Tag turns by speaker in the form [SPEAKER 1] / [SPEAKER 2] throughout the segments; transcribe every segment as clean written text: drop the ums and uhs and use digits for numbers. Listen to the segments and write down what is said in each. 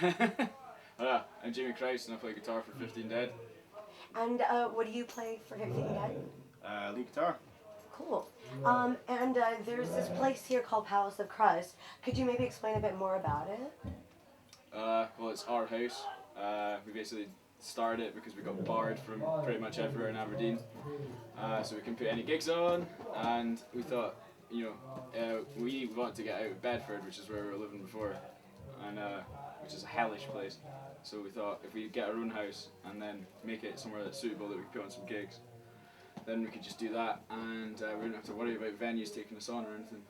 [SPEAKER 1] I'm Jamie Christ and I play guitar for 15 Dead.
[SPEAKER 2] And what do you play for 15 Dead?
[SPEAKER 3] Lead guitar.
[SPEAKER 2] Cool. And there's this place here called Palace of Crust. Could you maybe explain a bit more about it?
[SPEAKER 1] Well, it's our house. We basically started it because we got barred from pretty much everywhere in Aberdeen. So we can put any gigs on, and we thought, we wanted to get out of Bedford, which is where we were living before, and which is a hellish place. So we thought if we get our own house and then make it somewhere that's suitable that we can put on some gigs, then we could just do that, and we wouldn't have to worry about venues taking us on or anything.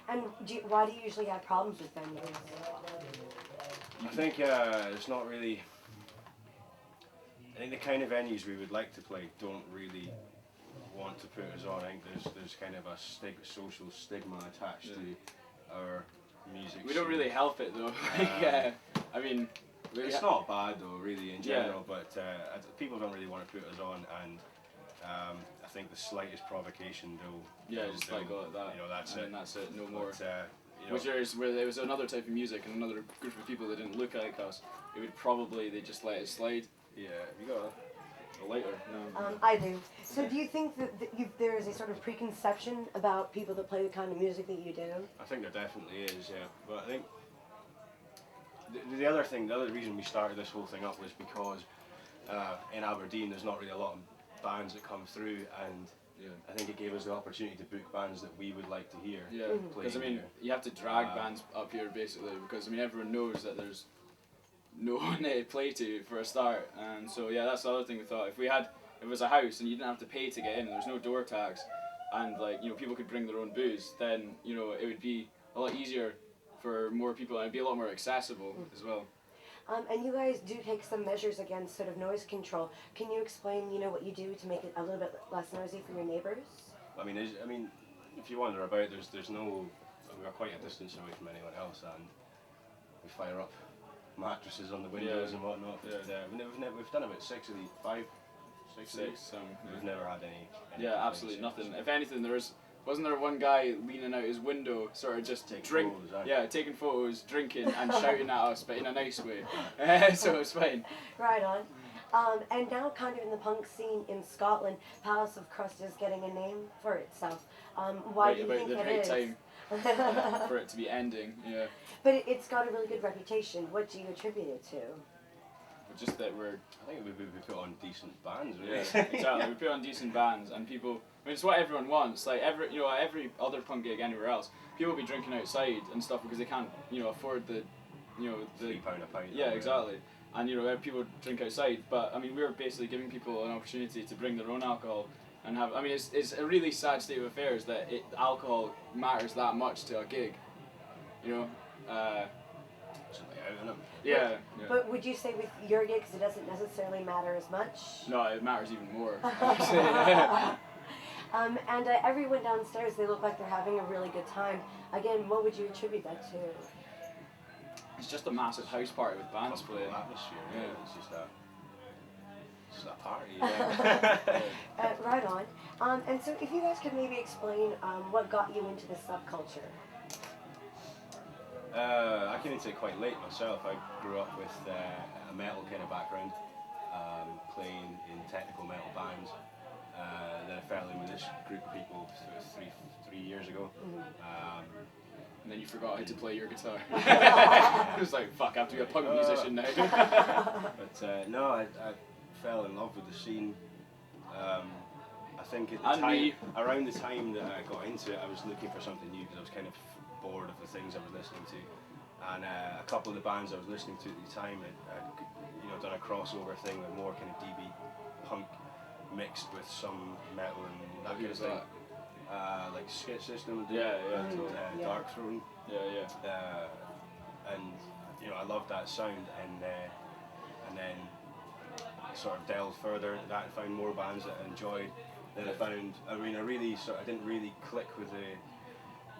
[SPEAKER 2] And why do you usually have problems with venues?
[SPEAKER 3] I think it's not really. I think the kind of venues we would like to play don't really want to put us on. I think there's kind of a social stigma attached to our music.
[SPEAKER 1] We don't really help it though. I mean,
[SPEAKER 3] it's not bad though, really in general. But people don't really want to put us on, and I think the slightest provocation,
[SPEAKER 1] just like that.
[SPEAKER 3] That's it.
[SPEAKER 1] That's it. No more.
[SPEAKER 3] But,
[SPEAKER 1] Which is where there was another type of music and another group of people that didn't look like us. It would probably they just let it slide.
[SPEAKER 3] Yeah, you got
[SPEAKER 1] A lighter. No.
[SPEAKER 2] I do. So do you think that there is a sort of preconception about people that play the kind of music that you do?
[SPEAKER 3] I think there definitely is, yeah. But I think the other reason we started this whole thing up was because in Aberdeen there's not really a lot of bands that come through, and I think it gave us the opportunity to book bands that we would like to hear.
[SPEAKER 1] Yeah, because you have to drag bands up here basically, because everyone knows that there's no one to play to for a start, and so that's the other thing we thought. If it was a house and you didn't have to pay to get in, and there's no door tax, and people could bring their own booze, then it would be a lot easier for more people, and it'd be a lot more accessible as well.
[SPEAKER 2] And you guys do take some measures against sort of noise control. Can you explain, what you do to make it a little bit less noisy for your neighbours?
[SPEAKER 3] I mean, if you wander about, there's no. We're quite a distance away from anyone else, and we fire up mattresses on the windows and whatnot. We've done about six. We've never had any
[SPEAKER 1] absolutely nothing. If anything, wasn't there one guy leaning out his window, sort of just taking photos, drinking, and shouting at us, but in a nice way. So it was fine.
[SPEAKER 2] Right on. And now, kind of in the punk scene in Scotland, Palace of Crust is getting a name for itself. Why do you think that is?
[SPEAKER 1] Time for it to be ending. Yeah.
[SPEAKER 2] But it's got a really good reputation. What do you attribute it to?
[SPEAKER 1] Just that
[SPEAKER 3] I think we put on decent bands, really.
[SPEAKER 1] Yeah, exactly. We put on decent bands, and people. I mean, it's what everyone wants. Like every other punk gig anywhere else, people will be drinking outside and stuff because they can't, afford the
[SPEAKER 3] £3 a pint.
[SPEAKER 1] Yeah, exactly. And people drink outside, but I mean, we're basically giving people an opportunity to bring their own alcohol and have. I mean, it's a really sad state of affairs that alcohol matters that much to a gig. Yeah.
[SPEAKER 2] But would you say with your gigs it doesn't necessarily matter as much?
[SPEAKER 1] No, it matters even more.
[SPEAKER 2] And everyone downstairs, they look like they're having a really good time. Again, what would you attribute that to?
[SPEAKER 1] It's just a massive house party with bands playing.
[SPEAKER 3] Atmosphere, it's just a party.
[SPEAKER 2] Right on. And so if you guys could maybe explain what got you into this subculture.
[SPEAKER 3] I came into it quite late myself. I grew up with a metal kind of background, playing in technical metal bands. Then I fell in with this group of people three years ago.
[SPEAKER 1] And then you forgot how to play your guitar. It was like, fuck, I have to be a punk musician now.
[SPEAKER 3] But no, I fell in love with the scene. I think around the time that I got into it, I was looking for something new because I was kind of bored of the things I was listening to, and a couple of the bands I was listening to at the time had done a crossover thing with more kind of DB punk mixed with some metal and that kind of thing, like Skit System, Dark Throne, and I loved that sound, and then sort of delved further into that and found more bands that I enjoyed. Then I didn't really click with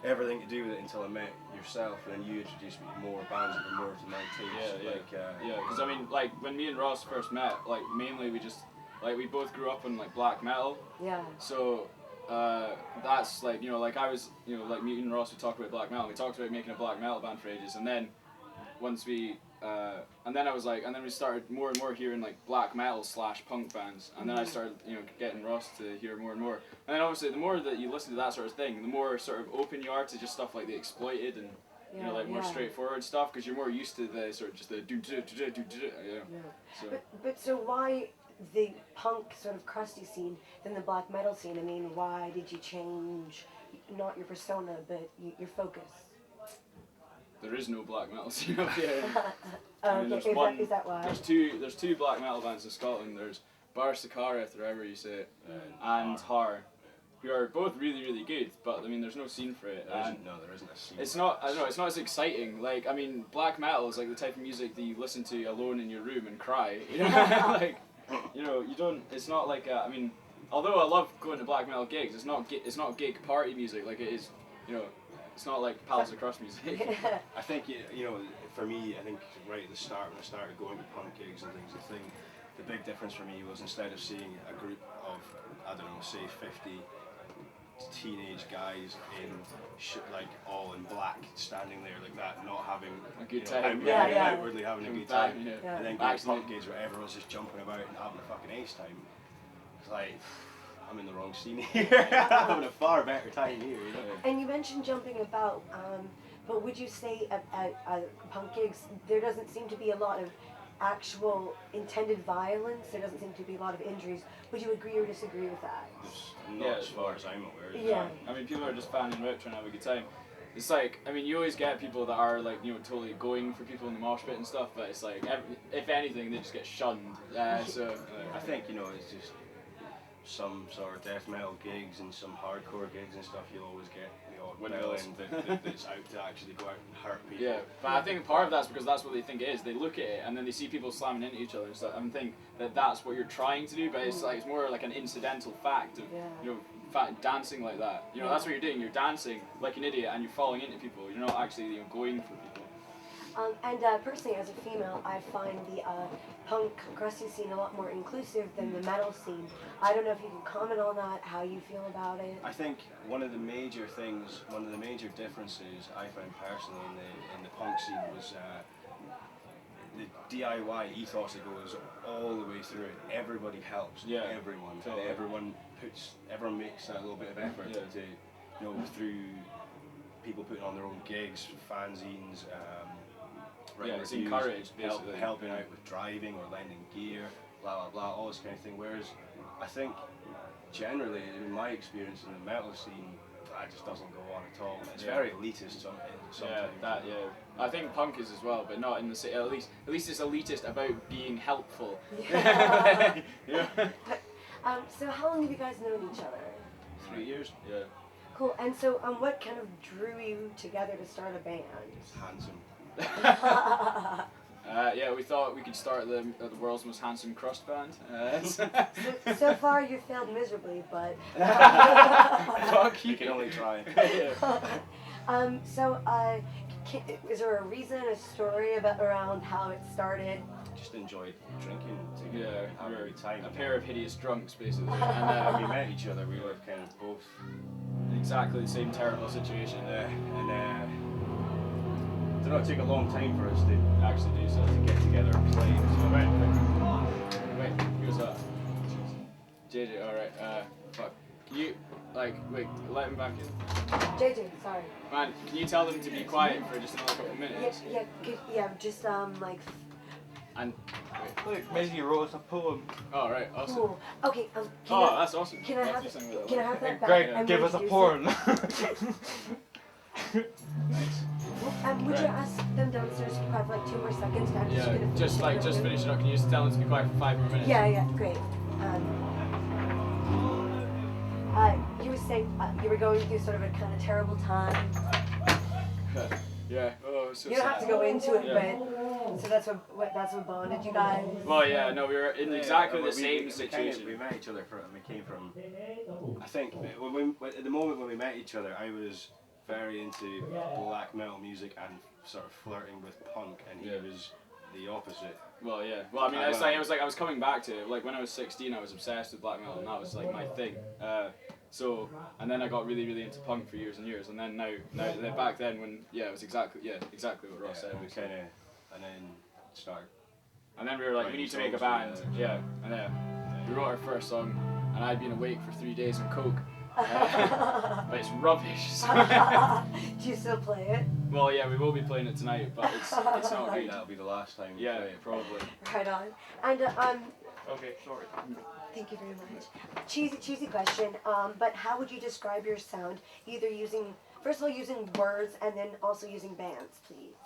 [SPEAKER 3] everything to do with it until I met yourself, and then you introduced me to more bands that were more to my taste.
[SPEAKER 1] Because I mean, like when me and Ross first met, like mainly we both grew up in like black metal.
[SPEAKER 2] Yeah.
[SPEAKER 1] So that's like I was like me and Ross, we talked about black metal. We talked about making a black metal band for ages, and then once we and then I was like, and then we started more and more hearing like black metal / punk bands, and then I started, you know, getting Ross to hear more and more. And then obviously the more that you listen to that sort of thing, the more sort of open you are to just stuff like the Exploited and you know, like more straightforward stuff, because you're more used to the sort of just the So.
[SPEAKER 2] But so why the punk sort of crusty scene than the black metal scene? I mean, why did you change not your persona but your focus?
[SPEAKER 1] There is no black metal scene up here.
[SPEAKER 2] I mean, is that why?
[SPEAKER 1] There's two black metal bands in Scotland. There's Bar Sakareth, or however you say it, and Har, who are both really, really good. But I mean, there's no scene for it.
[SPEAKER 3] There isn't a scene.
[SPEAKER 1] It's not. I don't know. It's not as exciting. Like, I mean, black metal is like the type of music that you listen to alone in your room and cry. You know, like, you know, you don't. It's not like. I mean, although I love going to black metal gigs, it's not gig party music like it is. You know. It's not like Palace of Crust music.
[SPEAKER 3] I think, you know, for me, I think right at the start, when I started going to punk gigs and things, the big difference for me was instead of seeing a group of, I don't know, say 50 teenage guys in like all in black, standing there like that, not having
[SPEAKER 1] a good time,
[SPEAKER 3] outwardly having a good time,
[SPEAKER 1] yeah.
[SPEAKER 3] and then going to punk gigs where everyone's just jumping about and having a fucking ace time. It's like, I'm in the wrong scene here. I'm having a far better time here, you know.
[SPEAKER 2] And you mentioned jumping about, but would you say at punk gigs there doesn't seem to be a lot of actual intended violence? There doesn't seem to be a lot of injuries. Would you agree or disagree with that?
[SPEAKER 3] Not as far as I'm aware.
[SPEAKER 2] Yeah.
[SPEAKER 1] I mean, people are just fanning about trying to have a good time. It's like, I mean, you always get people that are like, you know, totally going for people in the mosh pit and stuff, but it's like, if anything, they just get shunned. So
[SPEAKER 3] I think, you know, it's just some sort of death metal gigs and some hardcore gigs and stuff, you'll always get the odd villain that's out to actually go out and hurt people.
[SPEAKER 1] Yeah, but I think part of that's because that's what they think it is. They look at it and then they see people slamming into each other and stuff and think that that's what you're trying to do, but it's like it's more like an incidental fact of you know, dancing like that. You know, that's what you're doing. You're dancing like an idiot and you're falling into people. You're not actually, you know, going for people.
[SPEAKER 2] And personally, as a female, I find the punk crusty scene a lot more inclusive than the metal scene. I don't know if you can comment on that, how you feel about it.
[SPEAKER 3] I think one of the major differences I found personally in the punk scene was the DIY ethos that goes all the way through it. Everybody helps.
[SPEAKER 1] Yeah.
[SPEAKER 3] Everyone.
[SPEAKER 1] Totally.
[SPEAKER 3] Everyone makes a little bit of effort to, you know, through people putting on their own gigs, fanzines.
[SPEAKER 1] It's encouraged, basically.
[SPEAKER 3] Helping out with driving or lending gear, blah blah blah, all this kind of thing. Whereas I think generally, in my experience in the metal scene, that just doesn't go on at all. It's very elitist sometimes.
[SPEAKER 1] I think punk is as well, but not in the at least it's elitist about being helpful.
[SPEAKER 2] So how long have you guys known each other?
[SPEAKER 3] 3 years.
[SPEAKER 1] Yeah.
[SPEAKER 2] Cool. And so what kind of drew you together to start a band?
[SPEAKER 3] Handsome.
[SPEAKER 1] We thought we could start the world's most handsome crust band.
[SPEAKER 2] So far you've failed miserably, but
[SPEAKER 3] You can only try.
[SPEAKER 2] Is there a reason, a story around how it started?
[SPEAKER 3] Just enjoyed drinking together, having a good time.
[SPEAKER 1] A pair of hideous drunks, basically.
[SPEAKER 3] And when we met each other, we were kind of both
[SPEAKER 1] exactly the same terrible situation.
[SPEAKER 3] I don't know, it took a long time for us to actually do so, to get together and play. So
[SPEAKER 1] wait, who's that? JJ, alright, fuck. Can you, let him back in?
[SPEAKER 2] JJ, sorry.
[SPEAKER 1] Man, can you tell them to be quiet for just another couple of minutes?
[SPEAKER 2] Just
[SPEAKER 1] And,
[SPEAKER 4] Look, Maisie wrote us a poem.
[SPEAKER 1] oh, right, awesome.
[SPEAKER 2] Cool. Okay,
[SPEAKER 1] That's awesome.
[SPEAKER 2] Can I have that back?
[SPEAKER 4] Greg, give us a porn.
[SPEAKER 1] Nice.
[SPEAKER 2] Would you ask them downstairs to be quiet for like 2 more seconds? I'm
[SPEAKER 1] Just finish it up. Can you just tell them to be quiet for 5 more minutes?
[SPEAKER 2] Yeah, great. You were saying you were going through sort of a kind of terrible time.
[SPEAKER 1] Yeah. Oh, it's so
[SPEAKER 2] You don't
[SPEAKER 1] sad.
[SPEAKER 2] have to go into it, but so that's what bonded you guys.
[SPEAKER 1] Well, yeah, no, we were in exactly the same situation.
[SPEAKER 3] We met each other we came from. I think at the moment when we met each other, I was very into black metal music and sort of flirting with punk, and he was the opposite.
[SPEAKER 1] Well, yeah. Well, I mean, I was coming back to it. Like when I was 16, I was obsessed with black metal, and that was like my thing. And then I got really, really into punk for years and years, and then now back then when it was exactly what Ross said.
[SPEAKER 3] And then start.
[SPEAKER 1] And then we were like, we need to make a band. Yeah. And we wrote our first song, and I'd been awake for 3 days on coke. But it's rubbish. So
[SPEAKER 2] Do you still play it?
[SPEAKER 1] well, yeah, we will be playing it tonight, but it's not
[SPEAKER 3] I think
[SPEAKER 1] good.
[SPEAKER 3] that'll be the last time we
[SPEAKER 1] Yeah,
[SPEAKER 3] play it.
[SPEAKER 1] probably.
[SPEAKER 2] Right on. And
[SPEAKER 4] Okay, sorry.
[SPEAKER 2] thank you very much. Cheesy question. But how would you describe your sound? Either using, first of all, using words, and then also using bands, please.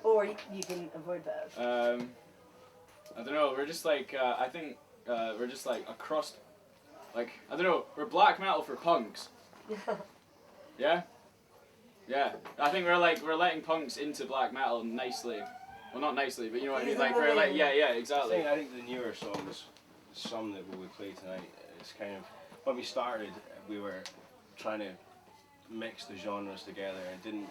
[SPEAKER 2] Or you can avoid both.
[SPEAKER 1] I don't know. We're just like I think we're just like a crust. Like I don't know. We're black metal for punks. Yeah. Yeah. I think we're letting punks into black metal nicely. Well, not nicely, but you know what I mean. Like we're like yeah, exactly.
[SPEAKER 3] I think the newer songs, some that we will play tonight, it's kind of when we started, we were trying to mix the genres together and didn't.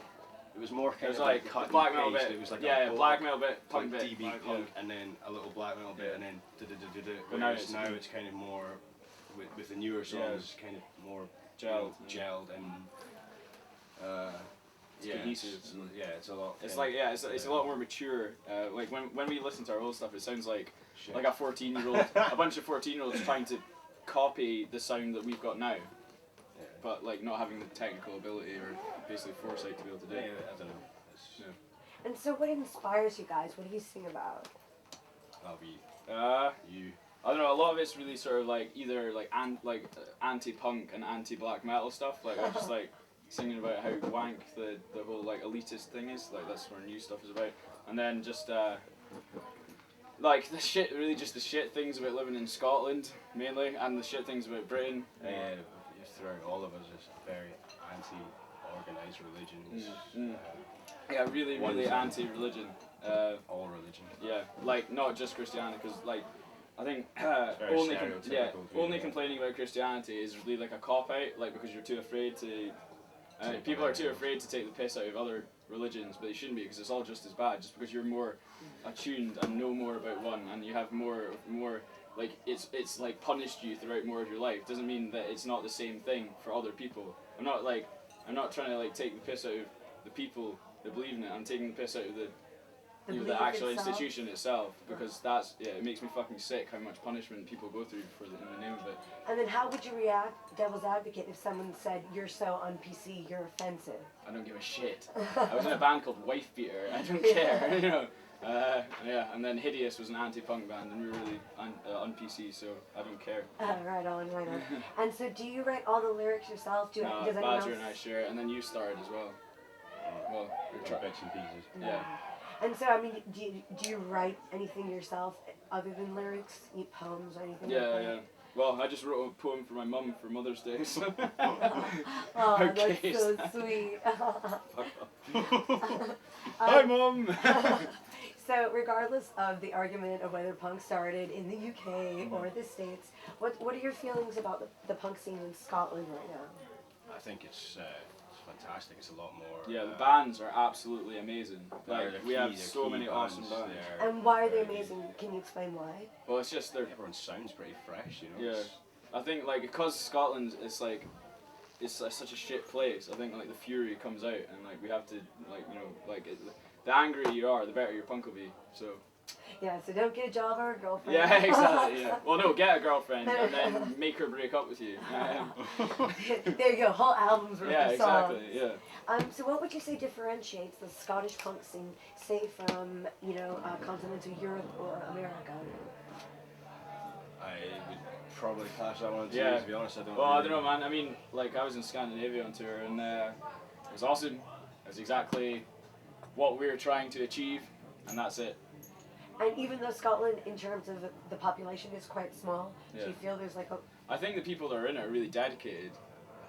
[SPEAKER 3] It was more kind
[SPEAKER 1] It was
[SPEAKER 3] of
[SPEAKER 1] like
[SPEAKER 3] cut
[SPEAKER 1] black
[SPEAKER 3] and
[SPEAKER 1] metal
[SPEAKER 3] paste.
[SPEAKER 1] bit.
[SPEAKER 3] It was like
[SPEAKER 1] yeah,
[SPEAKER 3] a
[SPEAKER 1] black metal bit, punk
[SPEAKER 3] like
[SPEAKER 1] bit,
[SPEAKER 3] DB punk, and then a little black metal bit, and then
[SPEAKER 1] But now
[SPEAKER 3] whereas
[SPEAKER 1] it's-
[SPEAKER 3] now it's kind of more with the newer songs,
[SPEAKER 1] Yeah.
[SPEAKER 3] it's kind of more
[SPEAKER 1] Gelled.
[SPEAKER 3] and
[SPEAKER 1] It's
[SPEAKER 3] yeah,
[SPEAKER 1] cohesive.
[SPEAKER 3] yeah, it's a lot.
[SPEAKER 1] It's
[SPEAKER 3] kind
[SPEAKER 1] like
[SPEAKER 3] of,
[SPEAKER 1] it's a lot more mature. Like when we listen to our old stuff, it sounds like
[SPEAKER 3] shit.
[SPEAKER 1] a 14-year-old, a bunch of 14-year-olds trying to copy the sound that we've got now,
[SPEAKER 3] Yeah.
[SPEAKER 1] but like not having the technical ability or basically foresight to be able to do
[SPEAKER 3] Yeah,
[SPEAKER 1] it.
[SPEAKER 3] I don't know. It's,
[SPEAKER 2] And so, what inspires you guys? What do you sing about?
[SPEAKER 3] That'll be you.
[SPEAKER 1] I don't know. A lot of it's really sort of like either like anti-punk and anti-black metal stuff. Like I'm just like singing about how wank the whole like elitist thing is. Like that's what our new stuff is about. And then just like the shit things about living in Scotland mainly, and the shit things about Britain.
[SPEAKER 3] Throughout all of us is very anti-organised religions.
[SPEAKER 1] Yeah, really
[SPEAKER 3] One thing.
[SPEAKER 1] anti-religion.
[SPEAKER 3] All religion.
[SPEAKER 1] Yeah, like not just Christianity, because like I think
[SPEAKER 3] very stereotypical,
[SPEAKER 1] only
[SPEAKER 3] yeah.
[SPEAKER 1] complaining about Christianity is really like a cop out, like because you're too afraid to. People are too afraid to take the piss out of other religions, but they shouldn't be because it's all just as bad. Just because you're more attuned and know more about one, and you have more like it's like punished you throughout more of your life, doesn't mean that it's not the same thing for other people. I'm not trying to like take the piss out of the people that believe in it. I'm taking the piss out of the
[SPEAKER 2] belief
[SPEAKER 1] actual
[SPEAKER 2] itself?
[SPEAKER 1] institution itself, because it makes me fucking sick how much punishment people go through in the name of it.
[SPEAKER 2] And then, how would you react, devil's advocate, if someone said you're so on PC, you're offensive?
[SPEAKER 1] I don't give a shit. I was in a band called Wife Beater. I don't care, you know. Yeah, and then Hideous was an anti-punk band, and we were really on PC, so I don't care.
[SPEAKER 2] Right on. And so, do you write all the lyrics yourself? Does anyone
[SPEAKER 1] Badger
[SPEAKER 2] else?
[SPEAKER 1] and I share it, and then you starred as well. Well, you're
[SPEAKER 3] Bits and pieces.
[SPEAKER 1] yeah.
[SPEAKER 2] And so, I mean, do you write anything yourself other than lyrics? Any poems or anything? like that?
[SPEAKER 1] Yeah. Well, I just wrote a poem for my mum for Mother's Day. So.
[SPEAKER 2] Oh,
[SPEAKER 1] Okay,
[SPEAKER 2] that's so sweet.
[SPEAKER 1] Hi, Mum.
[SPEAKER 2] So, regardless of the argument of whether punk started in the UK or the States, what are your feelings about the punk scene in Scotland right now?
[SPEAKER 3] I think it's fantastic. It's a lot more.
[SPEAKER 1] Yeah, the bands are absolutely amazing.
[SPEAKER 3] They're
[SPEAKER 1] Like we have
[SPEAKER 3] key
[SPEAKER 1] so many awesome bands.
[SPEAKER 2] And why are they amazing? Can you explain why?
[SPEAKER 1] Well, it's just they're.
[SPEAKER 3] Everyone sounds pretty fresh, you know.
[SPEAKER 1] Yeah, I think like because Scotland is like, it's such a shit place. I think like the fury comes out, and like we have to like the angrier you are, the better your punk will be. So.
[SPEAKER 2] Yeah, so don't get a job or a girlfriend.
[SPEAKER 1] Yeah, exactly. Yeah. Well, no, get a girlfriend and then make her break up with you.
[SPEAKER 2] There you go, whole albums worth
[SPEAKER 1] Yeah,
[SPEAKER 2] of songs.
[SPEAKER 1] exactly. Yeah.
[SPEAKER 2] So what would you say differentiates the Scottish punk scene, say from continental Europe or America?
[SPEAKER 3] I would probably clash that one too.
[SPEAKER 1] Yeah.
[SPEAKER 3] To be honest, I don't.
[SPEAKER 1] Well, I don't know, man. I mean, like I was in Scandinavia on tour, and it was awesome. It was exactly what we were trying to achieve, and that's it.
[SPEAKER 2] And even though Scotland, in terms of the population, is quite small, do you feel there's like a...
[SPEAKER 1] I think the people that are in it are really dedicated.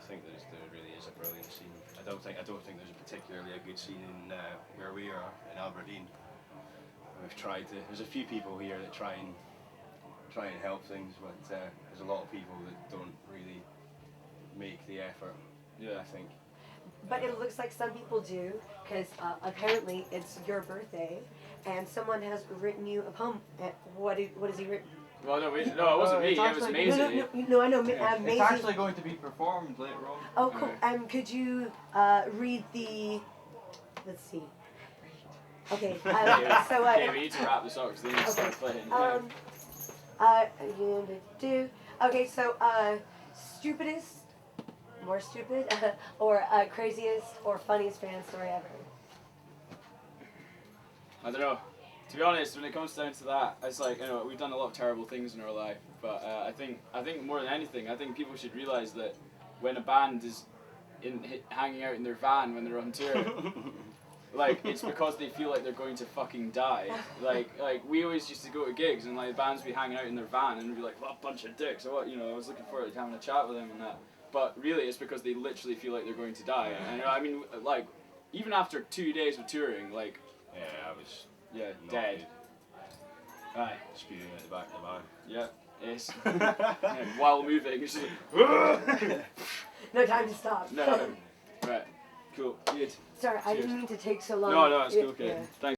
[SPEAKER 3] I think there really is a brilliant scene. I don't think there's a particularly a good scene in where we are in Aberdeen. We've tried to. There's a few people here that try and help things, but there's a lot of people that don't really make the effort.
[SPEAKER 1] Yeah,
[SPEAKER 3] I think.
[SPEAKER 2] But it looks like some people do, because apparently it's your birthday, and someone has written you a poem. What has he written?
[SPEAKER 1] Well, no, it wasn't me.
[SPEAKER 4] It's
[SPEAKER 1] It was
[SPEAKER 4] actually-
[SPEAKER 1] Maisie.
[SPEAKER 2] No, I know.
[SPEAKER 4] It's
[SPEAKER 2] Maisie.
[SPEAKER 4] actually going to be performed later on.
[SPEAKER 2] Oh, cool. Could you read the Let's see. Okay,
[SPEAKER 1] Okay,
[SPEAKER 2] so
[SPEAKER 1] okay, we need to wrap this up because they need to start playing.
[SPEAKER 2] Okay, so stupidest, more stupid, or craziest or funniest fan story ever.
[SPEAKER 1] I don't know. To be honest, when it comes down to that, it's like, you know, we've done a lot of terrible things in our life, but I think more than anything, I think people should realise that when a band is hanging out in their van when they're on tour, like, it's because they feel like they're going to fucking die. Like we always used to go to gigs and like bands would be hanging out in their van and we'd be like, what a bunch of dicks. Or what, you know, I was looking forward to having a chat with them and that. But really, it's because they literally feel like they're going to die. And I mean, like, even after 2 days of touring, like,
[SPEAKER 3] Yeah, I was
[SPEAKER 1] dead. Aye.
[SPEAKER 3] Spewing at the back of the van.
[SPEAKER 1] Yeah, yes. Yeah, while moving, it's just like,
[SPEAKER 2] No time to stop.
[SPEAKER 1] no. Right, cool, good.
[SPEAKER 2] Sorry, I
[SPEAKER 1] Cheers.
[SPEAKER 2] didn't mean to take so long.
[SPEAKER 1] No, it's cool, okay.
[SPEAKER 2] Yeah.
[SPEAKER 1] Thanks.